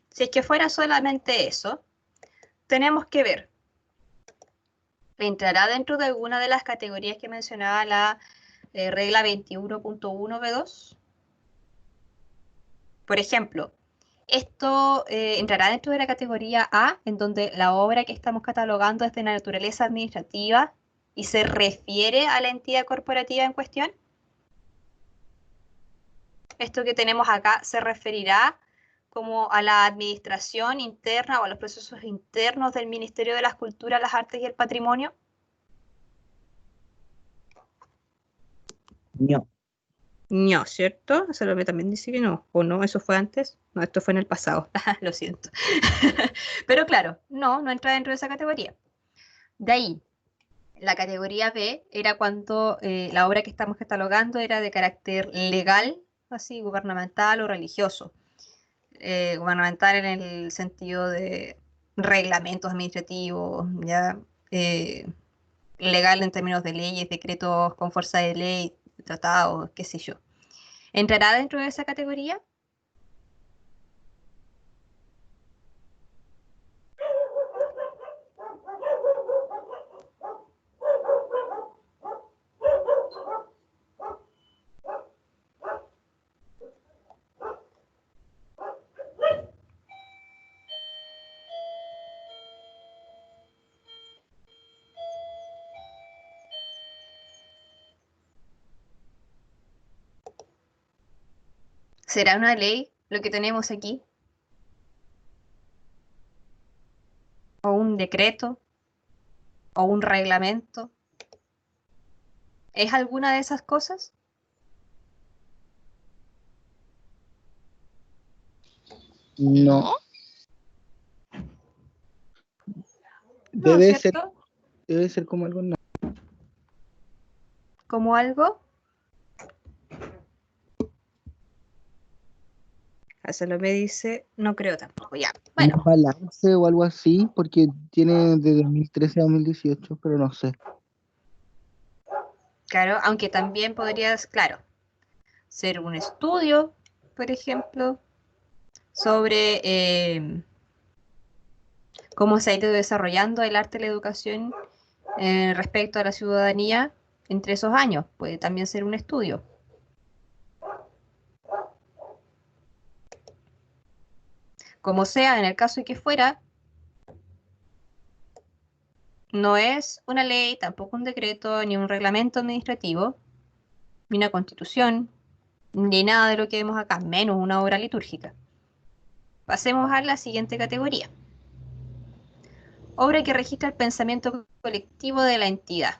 Si es que fuera solamente eso, tenemos que ver, ¿entrará dentro de alguna de las categorías que mencionaba la regla 21.1b2? Por ejemplo, esto entrará dentro de la categoría A, en donde la obra que estamos catalogando es de naturaleza administrativa y se refiere a la entidad corporativa en cuestión. Esto que tenemos acá se referirá como a la administración interna o a los procesos internos del Ministerio de las Culturas, las Artes y el Patrimonio. No. No, ¿cierto? Salomé también dice que no. ¿O no? ¿Eso fue antes? No, esto fue en el pasado. Lo siento. Pero claro, no entra dentro de esa categoría. De ahí, la categoría B era cuando la obra que estamos catalogando era de carácter legal así gubernamental o religioso. Gubernamental en el sentido de reglamentos administrativos, ya legal en términos de leyes, decretos con fuerza de ley, tratados, qué sé yo. ¿Entrará dentro de esa categoría? ¿Será una ley lo que tenemos aquí? ¿O un decreto? ¿O un reglamento? ¿Es alguna de esas cosas? No, No, debe ser, ¿cierto? debe ser como algo. ¿Como algo? Hazlo me dice, no creo tampoco, ya. Un Bueno, balance o algo así, porque tiene de 2013 a 2018, pero no sé. claro, aunque también podrías, claro, ser un estudio, por ejemplo, sobre cómo se ha ido desarrollando el arte y la educación respecto a la ciudadanía entre esos años. Puede también ser un estudio. Como sea, en el caso de que fuera, no es una ley, tampoco un decreto, ni un reglamento administrativo, ni una constitución, ni nada de lo que vemos acá, menos una obra litúrgica. Pasemos a la siguiente categoría. Obra que registra el pensamiento colectivo de la entidad.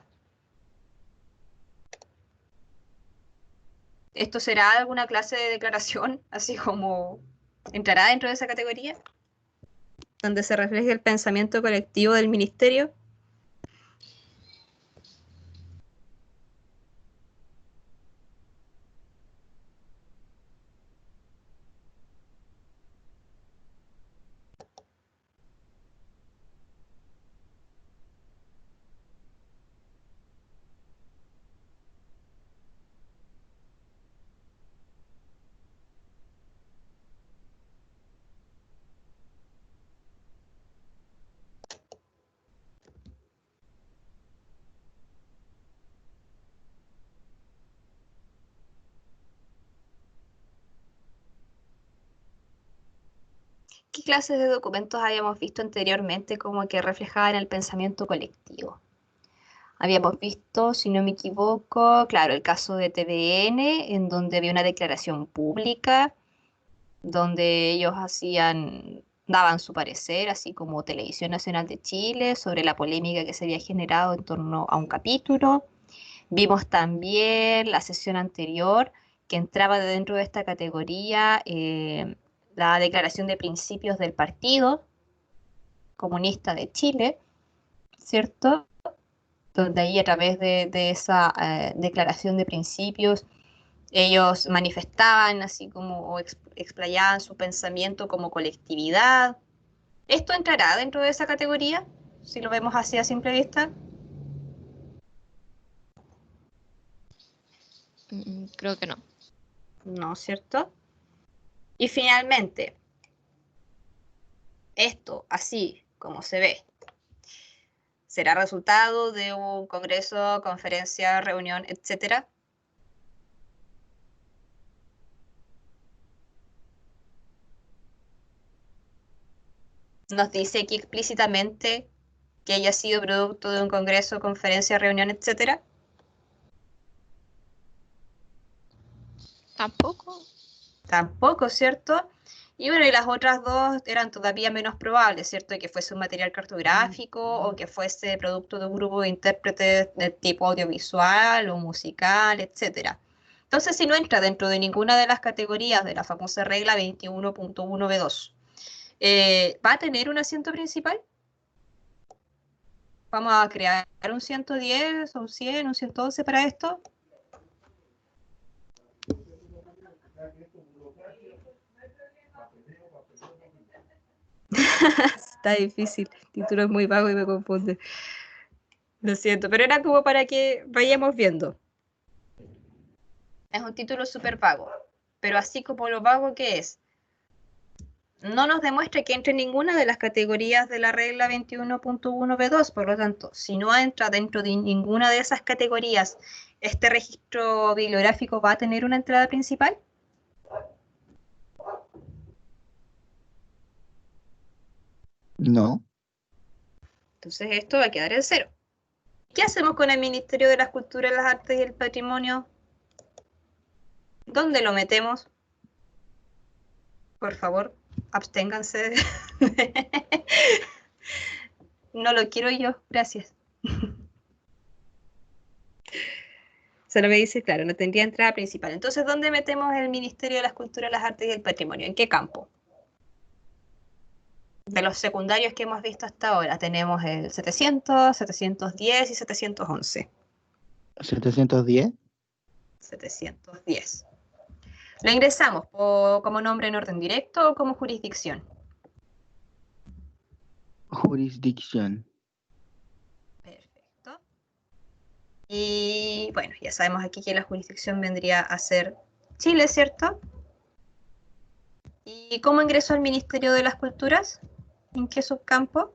¿Esto será alguna clase de declaración, así como entrará dentro de esa categoría? Donde se refleje el pensamiento colectivo del ministerio. ¿Qué clases de documentos habíamos visto anteriormente como que reflejaban el pensamiento colectivo? Habíamos visto, si no me equivoco, claro, el caso de TVN, en donde había una declaración pública, donde ellos daban su parecer, así como Televisión Nacional de Chile, sobre la polémica que se había generado en torno a un capítulo. Vimos también la sesión anterior, que entraba dentro de esta categoría, la declaración de principios del Partido Comunista de Chile, ¿cierto? Donde ahí a través de esa declaración de principios ellos manifestaban así como o explayaban su pensamiento como colectividad. ¿Esto entrará dentro de esa categoría? Si lo vemos así a simple vista. Creo que no. No, ¿cierto? Y finalmente, esto así como se ve, ¿será resultado de un congreso, conferencia, reunión, etcétera? Nos dice aquí explícitamente que haya sido producto de un congreso, conferencia, reunión, etcétera. Tampoco. Tampoco, ¿cierto? Y bueno, y las otras dos eran todavía menos probables, ¿cierto? Que fuese un material cartográfico o que fuese producto de un grupo de intérpretes de tipo audiovisual o musical, etcétera. Entonces, si no entra dentro de ninguna de las categorías de la famosa regla 21.1b2, ¿va a tener un asiento principal? ¿Vamos a crear un 110, un 100, un 111 para esto? Está difícil. El título es muy vago y me confunde. Lo siento, pero era como para que vayamos viendo. Es un título súper vago, pero así como lo vago que es, no nos demuestra que entre en ninguna de las categorías de la regla 21.1b2, por lo tanto, si no entra dentro de ninguna de esas categorías, ¿este registro bibliográfico va a tener una entrada principal? No. Entonces esto va a quedar en cero. ¿Qué hacemos con el Ministerio de las Culturas, las Artes y el Patrimonio? ¿Dónde lo metemos? Por favor, absténganse. No lo quiero yo, gracias. Solo me dice, claro, no tendría entrada principal. Entonces, ¿dónde metemos el Ministerio de las Culturas, las Artes y el Patrimonio? ¿En qué campo? De los secundarios que hemos visto hasta ahora, tenemos el 700, 710 y 711. 710. 710. ¿Lo ingresamos como nombre en orden directo o como jurisdicción? Jurisdicción. Perfecto. Y bueno, ya sabemos aquí que la jurisdicción vendría a ser Chile, ¿cierto? ¿Y cómo ingresó al Ministerio de las Culturas? ¿En qué subcampo?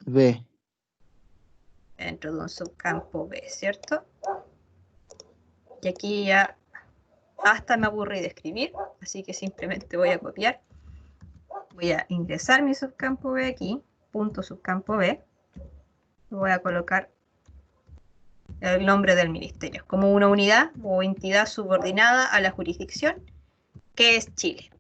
B. Dentro de un subcampo B, ¿cierto? Y aquí ya hasta me aburrí de escribir, así que simplemente voy a copiar. Voy a ingresar mi subcampo B aquí, punto subcampo B. Voy a colocar el nombre del ministerio como una unidad o entidad subordinada a la jurisdicción, que es Chile.